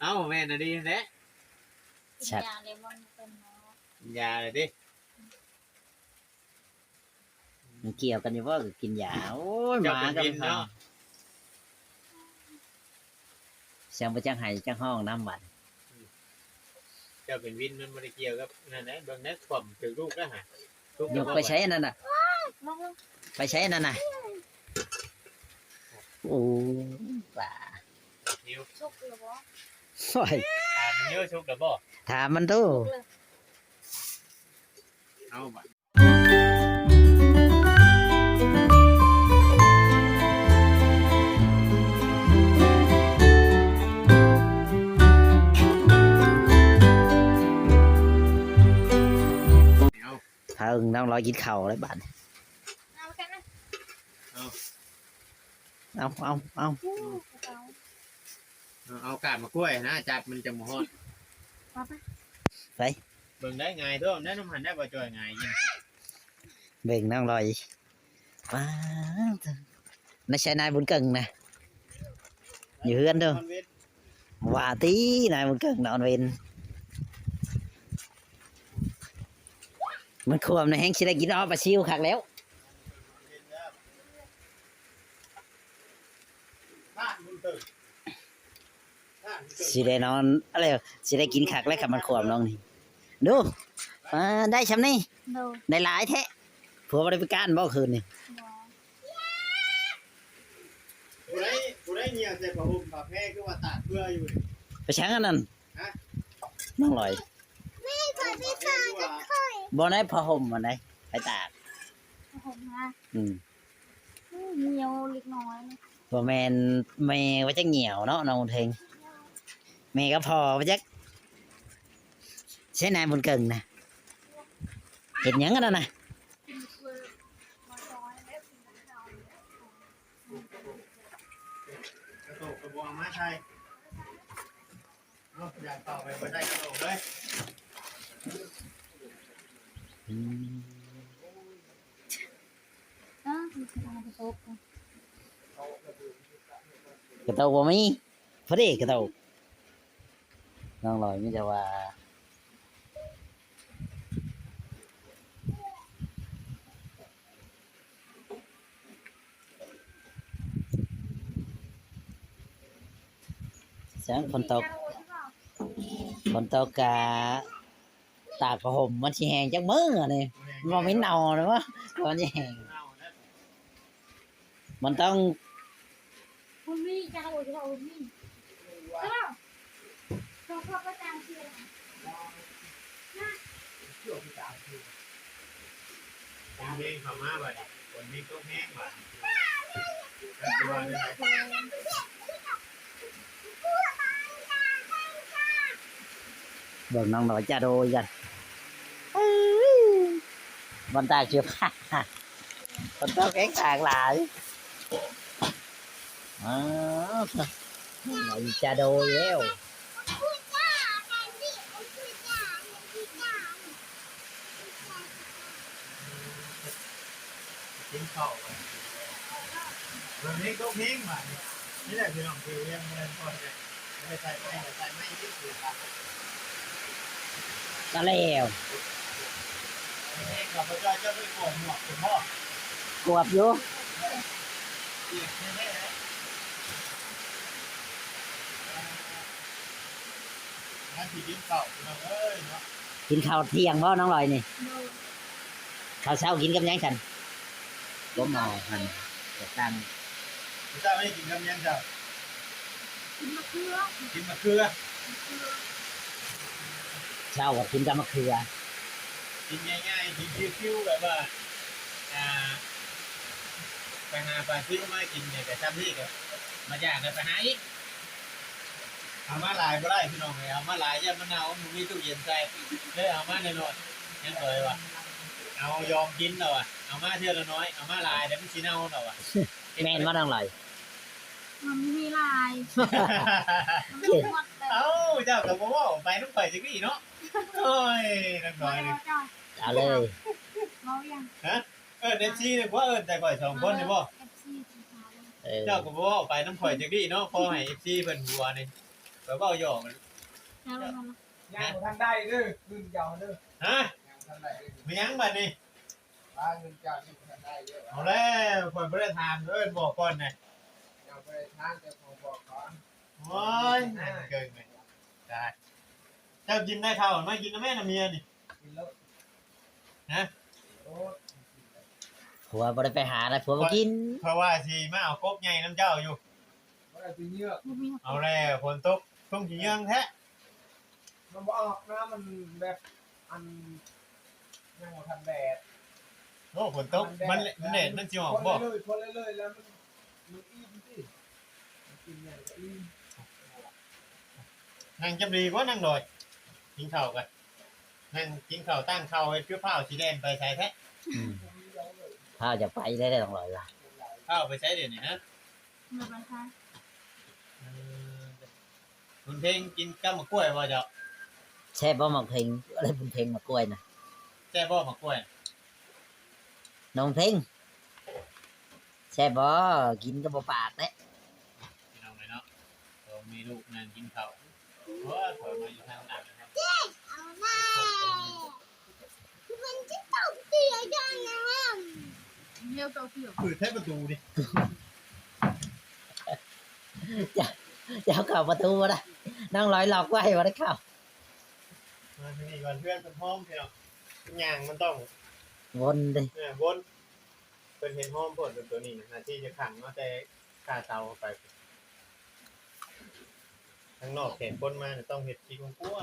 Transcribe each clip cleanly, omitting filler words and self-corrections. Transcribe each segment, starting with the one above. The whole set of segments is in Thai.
เอ้าแม่น่ะดีแท้ ชัด ยาเลมอนเป็นเนาะ ยาเลยดิ มันเกี่ยวกันอยู่ว่ากินยาโอ้ยห เจ้า มา เป็น กับ วินเนาะ เสียงประจังไห้จังห้องน้ำบัด เจ้าเป็นวินมันบ่ได้เกี่ยวกับนั่นนะเบิ่งนะความถึงลูกแล้วฮะลูก ยกไปใช้อันนั่นน่ะ ลง ไปใช้อันนั่นน่ะโอ้ป่า นิ้ว ชุกหรือบ่ โอ้ย ถามมันเยอะชุกแล้วบ่ ถามมันดู เอาบัดเอา ถ้าอึ่งน้องรอยกินเข่าวเลยบัด เอากันนะ เอา เอากาดมากล้วยนะจับมันจะบ่ฮอด ไป เบิ่งได้ไงเด้อแนะนำหันได้บ่จ่อยไงยิง เบ่งน้องรอยว้าไม่ใช่นายบุญเก่งนะอยู่เฮือนเด้อว่าตีนายบุญเก่งนอนเวนมันควมในะแห้งชิได้กินอ้อปลาซิวคักแล้ว บ้านมึงตื่น สิได้นอนอะไรสิได้กินคักแล้วกับมันควมน้องนี่ดูได้ชำนี่ โด ได้หลายแท้ผัวบริการบ่คืนนี่ บ่ ผู้ใดเงียบใส่ผ้าห่มผ้าแพรคือว่าตากเพื่ออยู่นี่ ไปช้างอันนั้น ฮะ น้องลอย ผ้าแพรคือว่า บ่ได้ผ้าห่มอันไหนไปตาก ผมนะ อืม เหนียวเล็กน้อย บ่แม่นแม่ว่าจักเหี่ยวเนาะน้องบุญเทงแม่ก็พอว่าจักใช้นายบุญเก่งนะเห็นหยังกันนั่นน่ะ กระโตกกระบองมาใช่เนาะอยากต่อไปบ่ได้กระโตกเลย อืม คือทางกระตุก กระโตกบ่มีพอดีกระโตกน้องลอยมีแต่ว่าเสียงฝนตกกะตากผ้าห่มมันสิแห้งจักมื้อนี่มันบ่มีเน่าเลยวะมันสิแห้งมันต้อง คุณมีจะเอาจะเอามีก็เขาก็ตามเชียร์ คนนี้เข้ามาบัดนี้คนนี้ก็แห้งบัดตัวนี้ เบิ่งน้องหน่อยจะโดยกันมันตากเชือกผ้ามันต้องแข็งตากหลายอ๋อหน่อยจะโดยแล้ว กินข้าววันนี้ก็แห้งบัดนี่แหละพี่น้องคือเรื่องมันก่อนเลยไม่ใส่ไม่ที่สุดครับ ก็แล้ว แห้งกับพระเจ้าจะไปโกนหมวกคุณพ่อก วบอยู่ อีกแน่ๆนะงั้นพี่กินข้าวพี่น้องเอ้ยเนาะ กินข้าวเที่ยงบ่น้องลอยนี่ โด ข้าวเช้ากินกับหยังฉันบ่เมาหันจะตั้ง พี่เจ้าไม่ได้กินกำยังเจ้า กินมะเขือ กินมะเขือ เช้าก็กินกับมะเขือ กินง่ายๆกินคิ้วๆแบบว่าไปหาปลาซิวมากินเนี่ยแต่ทำนี่ก็มาอยากกันไปหาอีกเอามาหลายบ่ได้พี่น้องเลยเอามาหลายอย่ามันเอามันมีตู้เย็นใส่เลยเอามาหน่อยๆยังเลยว่ะเอายอมกินเราอ่ะเอามาเท่าละน้อยเอามาหลายเดี๋ยวมันสีเน่าเราอ่ะ แม่นว่าน้องลอย มันมีลายมันไม่หมดเลย เอ้าเจ้ากับว่าไปต้องไปจังนี่เนาะโอ้ยนักหน่อย เอาเลย เรายัง เดนซี่เนี่ยว่าแต่ก่อยสองคนนี่บ่ FC สีขาว เออ เจ้ากับว่าไปน้ำข่อยจังนี่เนาะพอให้ FC เพิ่นหัวนี่ ไปเว้าหยอกมัน แล้วมัน ยังบ่ทันได้เด้อเงินเจ้าเด้อ ฮะ ยังบ่ทันได้เด้อ มีหยังบัดนี้ ว่าเงินเจ้ายังบ่ทันได้เด้อ เอาแล้วข่อยบ่ได้ถามเอิ้นบอกก่อนน่ะ ยังบ่ได้ทางแต่ขอบอกก่อน โอ้ยเกินไปได้เจ้ากินได้ข้าวมากินนะแม่น่ะเมียนี่ กินแล้ว ฮะ โอ้ ผัวบ่ได้ไปหาอะไรผัวบ่กิน เพราะว่าสิมาเอากบใหญ่น้ำเจ้าอยู่ บ่ได้สิเยือก บ่มี เอาแล้วฝนตกช่วงสิเยืองแท้ มันบ่ออกนะมันแบบอันยังบ่ทันแดด โอ้ฝนตกมันเน็ตมันสิออกบ่ คนเรื่อยๆแล้วมันอิ่มสิมันกินอย่างก็อิ่ม นั่งจำดีบ่นั่งลอยกินข้าวกันนั่งกินข้าวตั้งข้าวให้เพื่อข้าวสิแล่นไปใส่แท้ อืมข้าวจะไปได้ต้องรอยว่ะ ข้าวไปใช้เดี๋ยวนี้นะ มาไปค่ะ คุณเพ่งกินกับมะกล้วยบ่เจ้า แช่บ่หมักเพลงอะไรบุญเพลงมากล้วยนะ แซ่บบ่มะกล้วย น้องเพลงแช่บ่กินก็บ่ปากเด้ พี่น้องเลยเนาะเรามีลูกนั่งกินข้าวโอ้ยข่อยมาอยู่ทางหลังนะครับ เอาหน้ามันจะตกเตียจังนะเลี้ยวเต้าเกี่ยว เปิดแท้ประตูดิ จะเอาเข้าประตูบ่ได้น้องลอยหลอกไว้บ่ได้เข้า มาที่นี่ก่อนเพื่อนเป็นห้องพี่น้องย่างมันต้อง วนดิ วนเป็นเห็นห้องผลเป็นตัวนี้นะที่จะขังเนาะแต่กาเตาไปข้างนอกเห็นคนมาเนี่ยต้องเห็ดขี้กุ้งกั้ว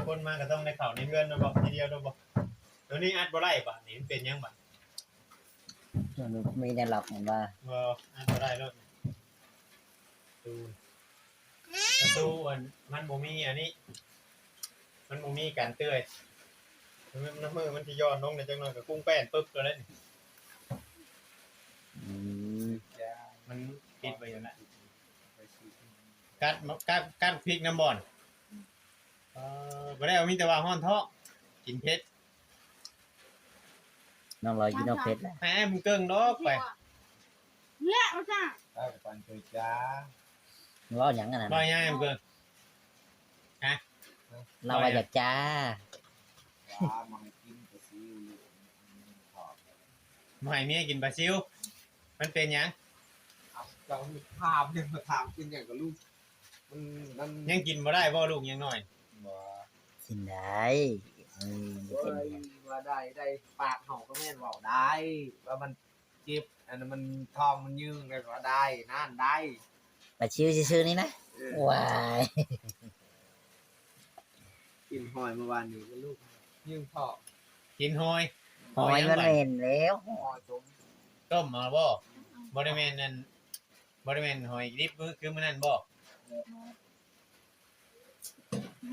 คนมาก็ต้องได้เข่าในเพื่อนนะบอกทีเดียวนะบอกตัวนี้อัดบ่ไล่ป่ะนี่มันเป็นยังบ่ มีแนวหลอกเหมือนว่า บ่อัดบ่ได้แล้วดูประตูมันบ่มีอันนี้ มันบ่มีการเตื้อยน้ำมือมันสิย้อนลงในจังหน่อยกับกุ้งแป้นปึ๊บตัวนั้น อืม ยา มันปิดไว้อยู่นะ ไปซื้อ กัดพริกน้ำบ่อนบ่ได้เอามีแต่ว่าฮ้อนท้องกินเผ็ด น้องลอยกินน้องเพชรแหละ ให้มึงเกิ้งดอกไป เนี่ยมาจ้า ได้ปันเคยจ้า ว่าหยังกันนะ บ่ย่ายมึงเกิ้ง เราว่าอยากจ้า ว่ามันกินไปซื้อขอบ บ่ให้เมียกินปลาซิวมันเป็นหยัง เอาเจ้านี่ถามยังมาถามกินอย่างกับลูกมัน ยังกินบ่ได้บ่ลูกยังน้อย บ่ กินได้จะกิน ว่าได้ปากเห่าก็แม่นเว้าได้ว่ามันเจ็บอันนั้นมันท้องมันยืงได้ก็ได้นั่นได้ ไปชิวซื่อๆนี่นะว้าย กินหอยเมื่อวานนี้ก็ลูกยืงท้อง กินหอย หอยมันเห็นแล้ว หอยจม ต้มมาบ่บ่ได้แม่นนั่นบ่ได้แม่นหอยดิบคือมื้อนั้นบ่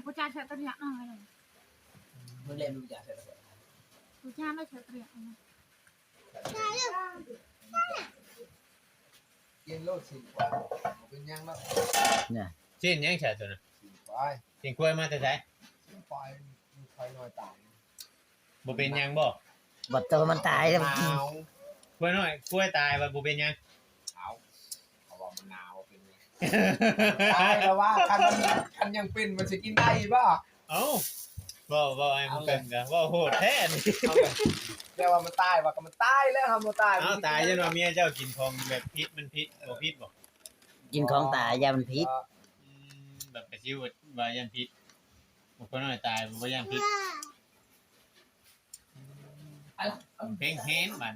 กูจ้าใช้ตะเกียบหน่อยเลย มันเล่นลูกยาเสร็จแล้ว กูจ้าไม่ใช้ตะเกียบนะ กินโลดสิบกว่าเป็นยังแล้ว ชิ้นยังใช่ตัวน่ะ สิบควาย ชิ้นกล้วยมาแต่ไส สิบควายมีควายน้อยตาย บ่เป็นหยังบ่ บัดตัวมันตายแล้ว หนาว กล้วยน้อยกล้วยตายว่าบ่เป็นหยัง เอาเขาบอกมันหนาวเป็นไงตายแล้วว่าคันยังเป็นมันจะกินได้ป่ะ เอ้าบ่ไอ้มึงเกิ้งก็บ่โหดแท้นี่ เอาเลยแต่ว่ามันตายว่าก็มันตายแล้วครับมันตาย เอ้าตายจังว่าเมียเจ้ากินของแบบพิษมันพิษบ่พิษบ่ กินของตายยามันพิษ แบบไปซิวว่ายันพิษบางคนน้อยตายบ่ยันพิษเพลงเฮนมัน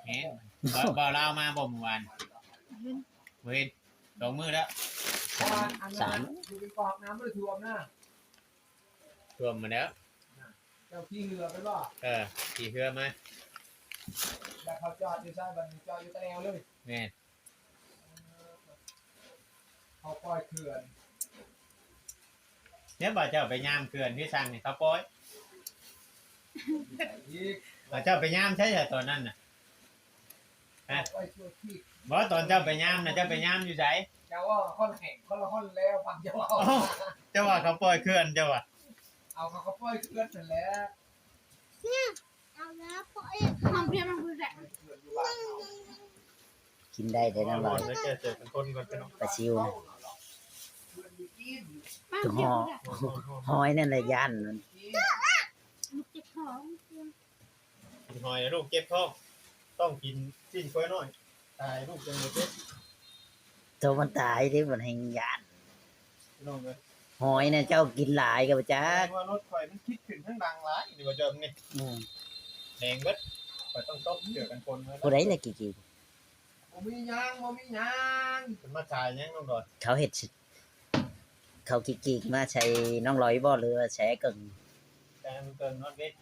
เฮนบ่ลาวมาบ่เมื่อวาน เล่น บ่เห็น2มื้อแล้ว สาม ดูเป็นกอกน้ำไม่ท่วมนะ ท่วมมาแล้ว เจ้าพี่เรือไปป่ะ ขี่เรือมา แล้วเขาจอดอยู่ใช่บันจอดอยู่ตะแนวเลย แม่น เขาปล่อยเขื่อน เนี่ยบ่เจ้าไปยามเขื่อนที่สั่งนี่เขาปล่อย อีก บ่เจ้าไปยามใช่ตอนนั้นน่ะ ปล่อยชั่วที่ บ่ตอนเจ้าไปยามน่ะเจ้าไปยามอยู่ไส เจ้าว่าค่อนแห่งคนละค่อนแล้วฟังเจ้าว่า เจ้าว่าเขาปล่อยเขื่อนเจ้าว่า เอาเขาก็ปล่อยเขื่อนเสร็จแล้ว เอาแล้วปล่อยมันเพี้ยนมันคือแหละ เขื่อนอยู่บ้าน กินได้แต่น้องลอย แล้วเจอเป็นคนก่อนพี่น้อง ปลาซิวนะ ป้า ถึง เจ็ ห่ บ อ เนี่ย หอยนั่นแหละย่านมัน ลูกเจ็บท้อง กินหอยนะลูกเก็บท้องต้องกินชิ้นค่อยน้อยตายลูกจังเลยเจ็บ ตัวมันตายที่มันแหงย่าน พี่น้องเลย หอยเนี่ยเจ้ากินหลายกับจ้า ว่ารถไฟมันคิดขึ้นทั้งดังหลายนี่ว่าเจอนี่ อืม แดงเบิดไฟต้องต้มเดือกันคนมา ผู้ใดล่ะกี่ บ่มีหยังบ่มีหยัง เป็นมาชายยังน้องดอน เขาเห็ดสิเขากี่มาใช้น้องลอยบ่หรือว่าใช้กึ่ง แต่มันเกินนอดเวท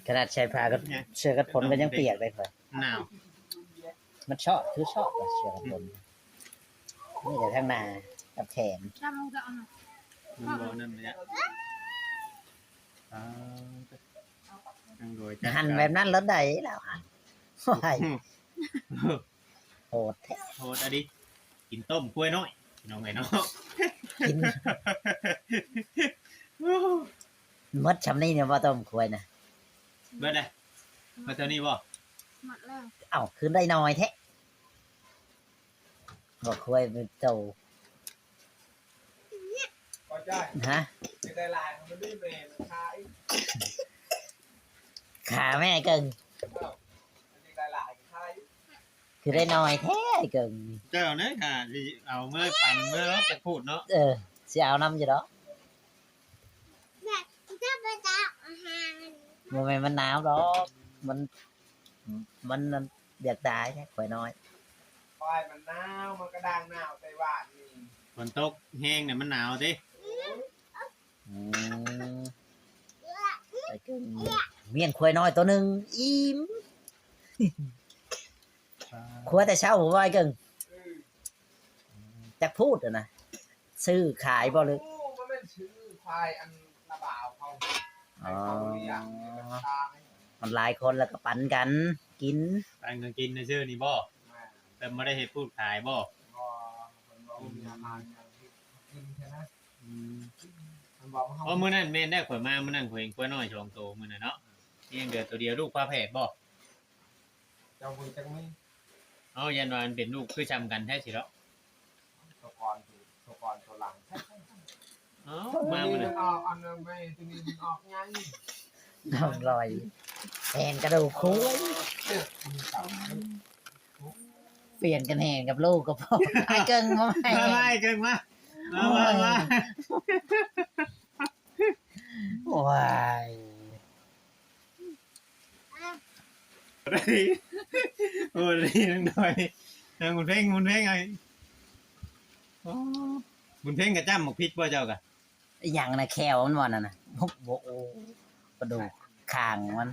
ขนาดใช้ผ้าก็เสื้อกันฝนก็ยังเปียกเลยค่ะ หนาว มันชอบคือชอบว่ะเสื้อกันฝนนี่แต่ทั้งหน้ากับแขน จำมึงจะเอาหน่อย มันร้อนนั่นเลยอ่ะนั่งโดย หั่นแบบนั้นแล้วได้แล้วหั่นว้ายโหดแท้ โทษอดิกินต้มกล้วยน้อยน้องไงเนาะ กินมดชำนี่เนี่ยว่าต้มควยนะ เบิดเลยมาเท่านี้บ่ หมดแล้ว เอ้าคืนได้น้อยแท้บอกควยเป็นโต ก็ใจ ฮะ สิได้หลายมันได้แม่มันขาย ขาแม่เกิง มันสิได้หลายขาย คือได้น้อยแท้เกิง เจ้าเนี่ยค่ะเอาเมื่อปั่นเมื่อจะพูดเนาะ เออสิเอาน้ำอยู่ดอก จะไปจับอาหาร บ่แม่นมันหนาวดอกมันเดือดตายแท้ข่อยน้อย ปล่อยมันหนาวมันก็ดังหนาวไต้หวันนี่ ฝนตกแห้งเนี่ยมันหนาวสิ อืมไปเกิงเมียนข่อยน้อยตัวหนึงอิ่มครัวแต่เช้าผมว่าไอ้เกิง เออ จักพูดอะนะซื้อขายบ่หรือ โอ้มันเป็นชื่อควายอันระบ่าวเขาให้เขาเลี้ยงให้มันตาย มันหลายคนแล้วก็ปันกันกิน ปั่นกันกินในชื่อนี่บ่ แม่ แต่ไม่ได้เห็ดพูดขายบ่ ก็มันบอกมีอาหารอย่างที่กินแค่นั้นมันบอกว่าเขา เพราะมื้อนั้นแม่นได้ข่อยมามื้อนั้นข่อยเห็นกล้วยน้อย2ตัวมื้อนั้นเนาะยังเดือตัวเดียวลูกฟ้าแผดบ่ เจ้าบุญจังไม่ เอายันว่ามันเป็นลูกคือจำกันแท้สิเนาะ ตัวกรตัวกรตัวหลัง เอ้ามามื้อนั้น ออกอันนึงไม่ตัวนี้มันออกไง น้องลอยแทนกระดูกคุ้ยเปลี่ยนกันแหงกับลูกก็พอไอ้เกิงมาใหม่ มาไปเกินมามา ว้าย โอ้ยนั่งดอยนั่งบุญเพ่งไงบุญเพ่งกับจ้ำหมกพริกบ่เจ้ากะ อหย่างนะแควมันวันน่ะนะโอ้โหกระดูกคางมัน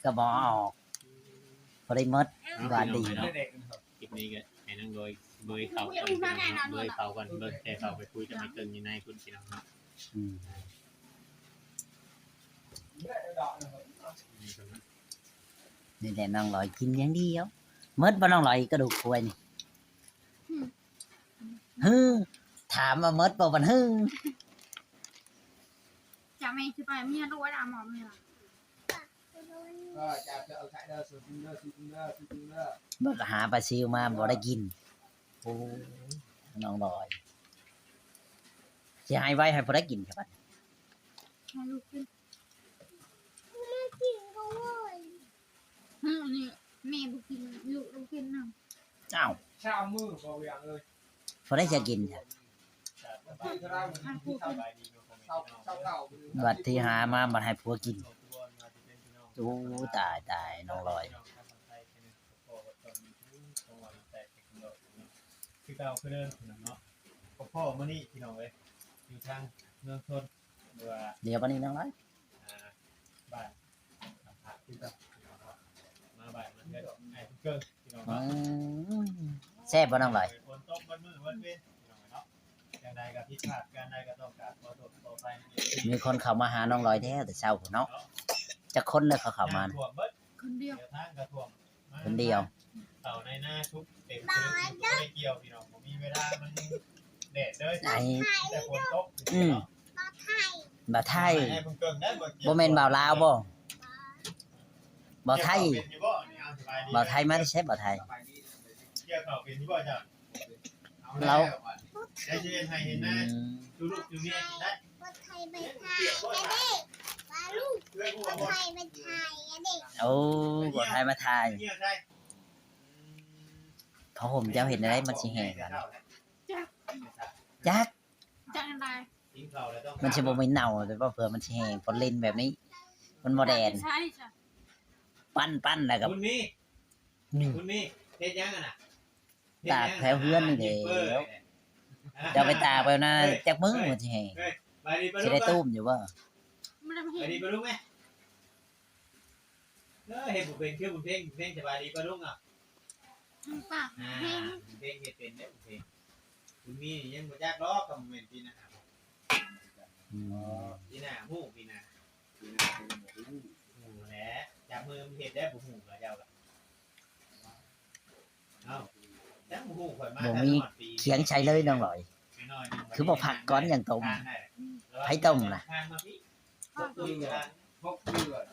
ก็บอออกพอได้หมดบาดดี เด็ก คลิปนี้ก็ให้นั่งโดยเบยเขากันเบยเขากันเบยแต่เขาไปคุยกับไอ้เกิงอยู่ในคุณพี่น้องเนาะ อืมนี่แหละน้องลอยกินอย่างเดียวหมดบ่น้องลอยกระดูกควายนี่ฮึถามว่าหมดบ่มันฮึ จะไม่จะไปเมียรู้ว่าดาหมอเมีย ก็จะเอาขายเด้อสุดเด้อสุดเด้อสุดเด้อ บ่ก็หาปลาซิวมาบ่ได้กินโอ้น้องลอยสิให้ไว้ให้บ่ได้กินครับ ให้ลูกกินนี่แม่บุกินลูกกินน้ำ อ้าว เช้ามือบ่เวียงเลย บ่ได้จะกินจ้ะ ที่จะได้มันที่เช้าเก่า บัดที่หามาบัดให้ผัวกินโอ้ตายตายน้องลอย คือเก่าคือเดิมเนาะพ่อมานี่พี่น้องเว้ยอยู่ทางเมืองชนหรือว่า เดี๋ยววันนี้น้องลอย บ้านผักที่แบบมาบ่ายมันก็ไอ้ทุกเกินพี่น้อง อื เนาะ มแซ่บบ่น้องลอย ฝนตกวันมือวันเว้นพี่น้องเนาะอย่างใดกับพิพาทการใดก็ต้องการขอโทษขออภัย มีคนเข้ามาหาน้องลอยแท้แต่เช้าพุ่นเนาะจะคนเลยเขาเข้ามานะ ท่วมเบิด คนเดียว เดี๋ยวทางกระท่วม คนเดียว เต่าในหน้าทุกเต็มเลยไม่เกี่ยวพี่น้องผมมีเวลามันแดดเลย ไอ้ แต่ฝนตก อืม บ่าวไทย ให้เพิ่นเกิงได้ บ่แม่นบ่าวลาวบ่บ่าวไทย เป็นอยู่บ่นี่เอาสบายดี บ่าวไทยมาได้ใช้บ่าวไทย เกี่ยวข้าวเป็นอยู่บ่จ้ะ เรา ได้สิเฮ็ดให้เห็นหน้าดูลูกดูเมียกินได้ คนไทยไปไทยกันเด็กมาลูก เพื่อนกู ค ว่าน บ่ ไทยไปไทยกันเด็ก โอ้บ่าวไทยมาไทย เกี่ยวได้ เพราะผมเจ้าเห็นอะไรมันสิแห้งกันจัก จังไร กินข้าวแล้วต้อง มันสิบ่ไม่เน่าแต่ว่าเผื่อมันสิแห้งพอเล่นแบบนี้ มันบ่แดน ใช่จ้ะ ปั้นแล้วก็ คุณมี นี่ คุณมีเฮ็ดยังอ่ะน่ะ ตากแถวเฮือนนี่เด้อจะเอาไปตากไปนะจักมื้อมันสิแห้ง ไปดีไป สิ ลู ได้ ก ตุ้มอยู่บ่ ไม่ได้ ไป เห็น ดีไปลูกไหมเฮ็ดบ่เป็นคือบ่เพลงสบายดีไปลูกอ่ะ ปาก อ่า เพลง เพลงเฮ็ดเป็นเด้อเพลงคุณมียังบ่จักดอกกับแม่นปีหน้า อืม ปีหน้าฮู้ปีหน้าฮู้แหละจับมือมันเฮ็ดได้บ่ฮู้กับเจ้าล่ะเอ้าจักบ่ฮู้ข่อยมา บ่มีเขียงใช้เลยน้องหลอย คือบ่ผักก้อนอย่างต้มไผต้มน่ะ ทานมาพี่ ข้าว ตุ้ยกัน 6 เดือน